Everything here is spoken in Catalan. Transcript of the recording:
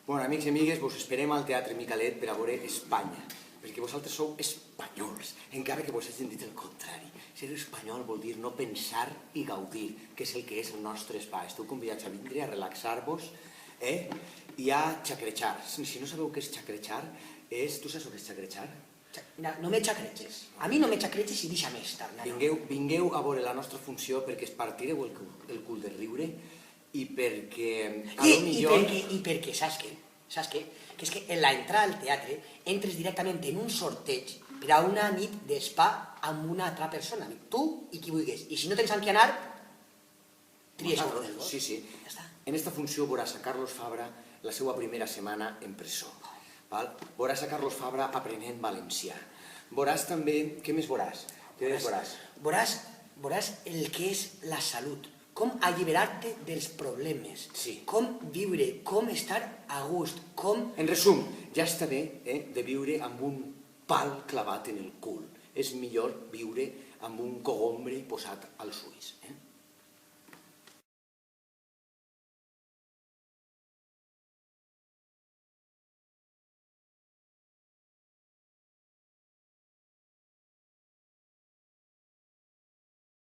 Bueno, amics i amigues, vos esperem al Teatre Micalet per a veure Espanya, perquè vosaltres sou espanyols, encara que vos hagin dit el contrari. Ser espanyol vol dir no pensar i gaudir, que és el que és el nostre espai. Esteu convidats a vindre, a relaxar-vos i a xacrejar. Si no sabeu què és xacrejar, tu saps què és xacrejar? No me xacreges. A mi no me xacreges i deixa'm estar, nano. Vingueu a veure la nostra funció perquè es partireu el cul de riure i perquè... I perquè, saps què? Saps què? Que és que en l'entrada al teatre entres directament en un sorteig per a una nit d'espa amb una altra persona. Tu i qui vulguis. I si no tens amb qui anar, tries un del vos. Sí, sí. Ja està. En esta funció veuràs a Carlos Fabra la seva primera setmana en presó. Veuràs a Carlos Fabra aprenent valencià. Veuràs també... Què més veuràs? Què més veuràs? Veuràs el que és la salut. Com alliberar-te dels problemes. Sí. Com viure, com estar a gust, com... En resum, ja està bé de viure amb un pal clavat en el cul. És millor viure amb un cogombre posat als ulls.